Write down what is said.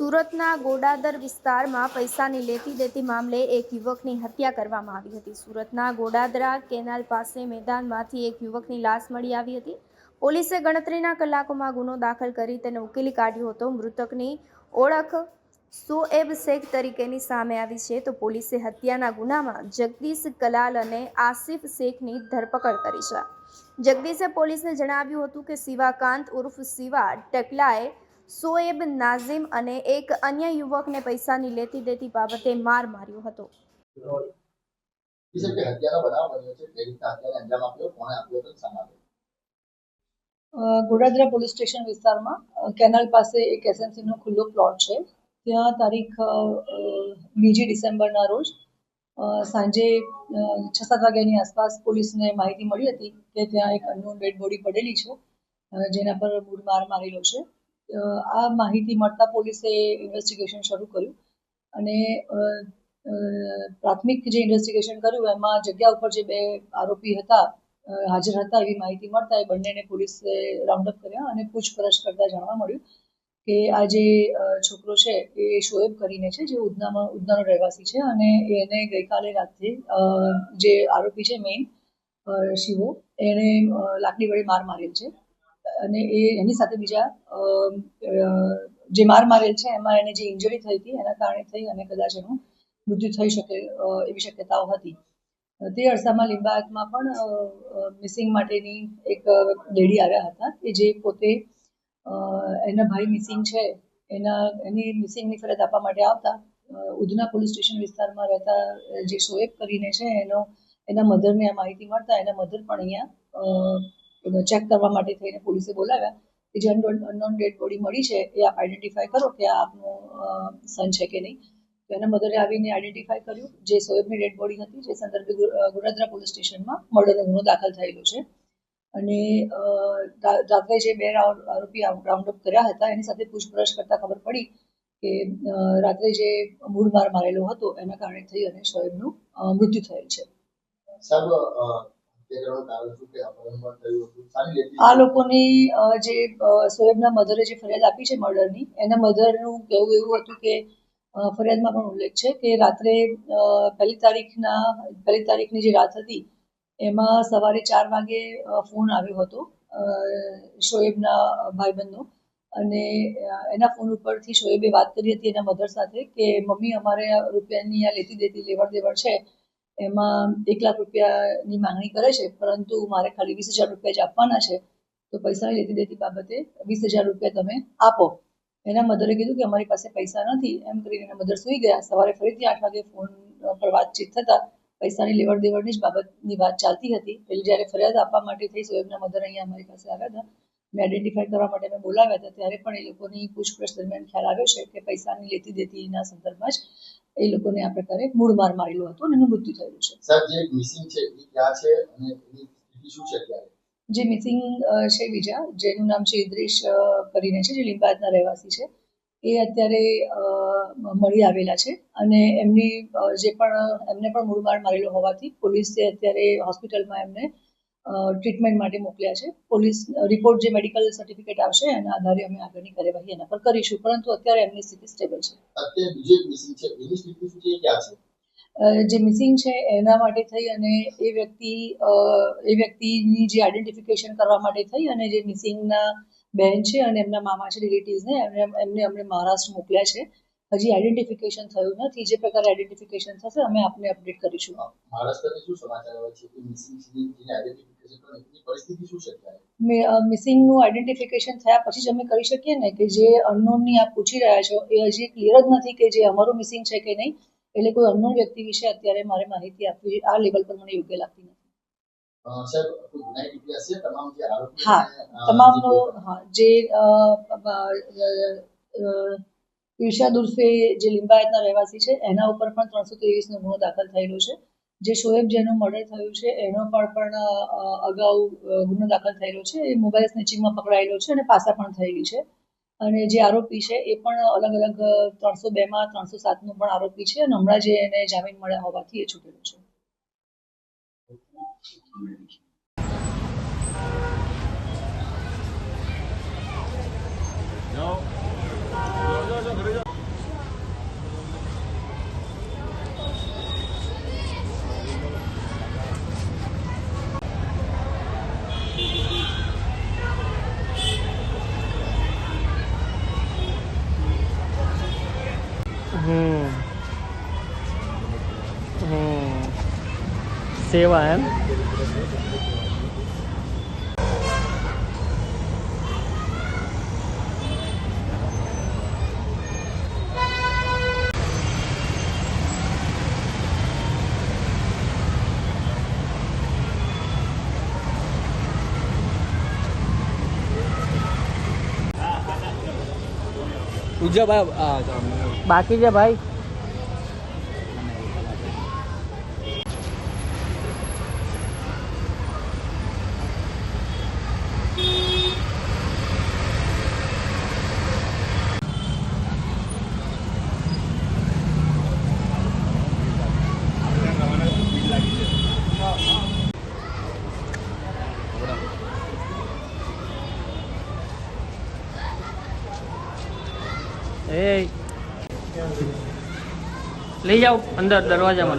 સુરતના ગોડાદર વિસ્તારમાં પૈસાની લેતી દેતી મામલે એક યુવકની હત્યા કરવામાં આવી હતી. સુરતના ગોડાદરા કેનાલ પાસે મેદાનમાંથી એક યુવકની લાશ મળી આવી હતી. પોલીસે ગણતરીના કલાકોમાં ગુનો દાખલ કરી તેને ઉકેલી કાઢ્યો હતો. મૃતકની ઓળખ સોએબ શેખ તરીકેની સામે આવી છે, તો પોલીસે હત્યાના ગુનામાં જગદીશ કલાલ અને આસિફ શેખની ધરપકડ કરી છે. જગદીશે પોલીસને જણાવ્યું હતું કે શિવાકાંત ઉર્ફ શિવા ટકલાએ સોએબ, નાઝીમ અને એક અન્ય યુવકને પૈસાની લેતી દેતી બાબતે માર માર્યો હતો. ગોડાદરા પોલીસ સ્ટેશન વિસ્તારમાં કેનાલ પાસે એક એસએનસીનો ખુલ્લો પ્લોટ છે. ત્યાં તારીખ 2 ડિસેમ્બરના રોજ સાંજે 6-7 વાગ્યાની આસપાસ પોલીસને માહિતી મળી હતી કે ત્યાં એક અનનોન ડેડ બોડી પડેલી છે, જેના પર મૂળ માર મારેલો છે. આ માહિતી મળતા પોલીસે ઇન્વેસ્ટિગેશન શરૂ કર્યું અને પ્રાથમિક જે ઇન્વેસ્ટિગેશન કર્યું એમાં જગ્યા ઉપર જે 2 આરોપી હતા હાજર હતા એવી માહિતી મળતા એ બંનેને પોલીસે રાઉન્ડ અપ કર્યા અને પૂછપરછ કરતા જાણવા મળ્યું કે આ જે છોકરો છે એ શોએબ કરીને છે, જે ઉધનાનો રહેવાસી છે અને એને ગઈકાલે રાત્રે જે આરોપી છે મેઇન શિવો, એને લાકડી વડે માર મારેલ છે અને એની સાથે બીજા જે માર મારેલ છે એમાં એને જે ઇન્જરી થઈ હતી એના કારણે થઈ અને કદાચ એનું મૃત્યુ થઈ શકે એવી શક્યતાઓ હતી. તે અરસામાં લિંબાયતમાં પણ મિસિંગ માટેની એક લેડી આવ્યા હતા કે જે પોતે એના ભાઈ મિસિંગ છે એની મિસિંગની ફરિયાદ આપવા માટે આવતા ઉધના પોલીસ સ્ટેશન વિસ્તારમાં રહેતા જે શોએબ કરીને છે એના મધરને આ માહિતી મળતા એના મધર પણ અહીંયા ચેક કરવા માટે થઈને પોલીસે બોલાવ્યા કે જે અનનોન ડેડ બોડી મળી છે એ આપ આઈડેન્ટિફાય કરો કે આ આપનો સન છે કે નહીં. તો એના મધરે આવીને આઈડેન્ટિફાય કર્યું જે સોએબની ડેડ બોડી હતી, જે સંદર્ભે ગોડાદરા પોલીસ સ્ટેશનમાં મર્ડરનો ગુનો દાખલ થયેલો છે. અને રાત્રે જે 2 આરોપી રાઉન્ડ અપ કર્યા હતા એની સાથે પૂછપરછ કરતા ખબર પડી કે રાત્રે જે મૂળ માર મારેલો હતો એના કારણે થઈ અને શોએબનું મૃત્યુ થયેલ છે. આ લોકોની જે સોએબના મધરે જે ફરિયાદ આપી છે મર્ડરની, એના મધરનું કહેવું એવું હતું કે ફરિયાદમાં પણ ઉલ્લેખ છે કે રાત્રે પહેલી તારીખની જે રાત હતી એમાં સવારે 4 વાગે ફોન આવ્યો હતો શોએબના ભાઈબંધનો અને એના ફોન ઉપરથી શોએબે વાત કરી હતી એના મધર સાથે કે મમ્મી અમારે રૂપિયાની આ લેતી દેતી લેવડ દેવડ છે એમાં 1 લાખ રૂપિયાની માંગણી કરે છે, પરંતુ મારે ખાલી 20,000 રૂપિયા જ આપવાના છે, તો પૈસાની લેતી દેતી બાબતે 20,000 રૂપિયા તમે આપો. એના મધરે કીધું કે અમારી પાસે પૈસા નથી. એમ કરીને એના મધર સૂઈ ગયા. સવારે ફરીથી 8 વાગે ફોન પર વાતચીત થતા પૈસાની લેવડ દેવડની જ બાબતની વાત ચાલતી હતી. પેલી જ્યારે ફરિયાદ આપવા માટે થઈ સોએબના મધર અહીંયા અમારી પાસે આવ્યા હતા, મેં આઈડેન્ટિફાય કરવા માટે મેં બોલાવ્યા હતા, ત્યારે પણ એ લોકોની પૂછપરછ દરમિયાન ખ્યાલ આવ્યો છે કે પૈસાની લેતી દેતીના સંદર્ભમાં જ એ લોકોને આ પ્રકારે મૂળ માર મારેલો હતો અને એનું મૃત્યુ થયેલું છે. સર, જે મિસિંગ છે એ ક્યાં છે અને એની સ્થિતિ શું છે અત્યારે? જે મિસિંગ છે બીજા, જેનું નામ છે ઇદ્રીશ કરીને છે, જે લિંબાયતના રહેવાસી છે, એ અત્યારે મળી આવેલા છે અને એમને પણ મૂળ માર મારેલો હોવાથી પોલીસે અત્યારે હોસ્પિટલમાં એમને ટ્રીટમેન્ટ માટે મોકલ્યા છે. પોલીસ રિપોર્ટ જે મેડિકલ સર્ટિફિકેટ આવશે એના આધારે અમે આગળની કાર્યવાહી એના પર કરીશું, પરંતુ અત્યારે એમની સ્થિતિ સ્ટેબલ છે. અત્યારે બીજો એક મિસિંગ છે, એની સ્થિતિ શું છે, ક્યાં છે? જે મિસિંગ છે એના માટે થઈ અને એ વ્યક્તિની જે આઈડેન્ટિફિકેશન કરવા માટે થઈ અને જે મિસિંગના બહેન છે અને એમના મામા છે રિલેટિવ્સને એમને અમને મહારાષ્ટ્ર મોકલ્યા છે. હજી આઈડેન્ટિફિકેશન થયું નથી. જે પ્રકારે આઈડેન્ટિફિકેશન થશે અમે આપને અપડેટ કરીશું. મહારાષ્ટ્રથી શું સમાચાર આવે છે કે મિસિંગની આઈડેન્ટિફિકેશન કરવાની પરિસ્થિતિ શું છે અત્યારે? મિસિંગનું આઈડેન્ટિફિકેશન થયા પછી જ અમે કરી શકીએ ને, કે જે અનનોનની આપ પૂછી રહ્યા છો એ હજી ક્લિયર જ નથી કે જે અમારું મિસિંગ છે કે નહીં. એટલે કોઈ અનનોન વ્યક્તિ વિશે અત્યારે મારે માહિતી આપવી આ લેવલ પર મને યોગ્ય લાગતી નથી. હા, તમામનો જે ઇરશાદ ઉર્ફે જે લિંબાયતના રહેવાસી છે એના ઉપર પણ 323નો ગુનો દાખલ થયેલો છે. જે શોએબ જેનું મર્ડર થયું છે એનો પણ અગાઉ ગુનો દાખલ થયેલો છે. એ મોબાઈલ સ્નેચિંગમાં પકડાયેલો છે અને પાસા પણ થયેલી છે. અને જે આરોપી છે એ પણ અલગ અલગ 302માં 307નો પણ આરોપી છે અને હમણાં જે એને જામીન મળ્યા હોવાથી એ છૂટેલો છે. જાઓ. સેવા એમ. ઉજા ભાઈ બાકી છે ભાઈ. એ લઈ જાઓ અંદર દરવાજામાં.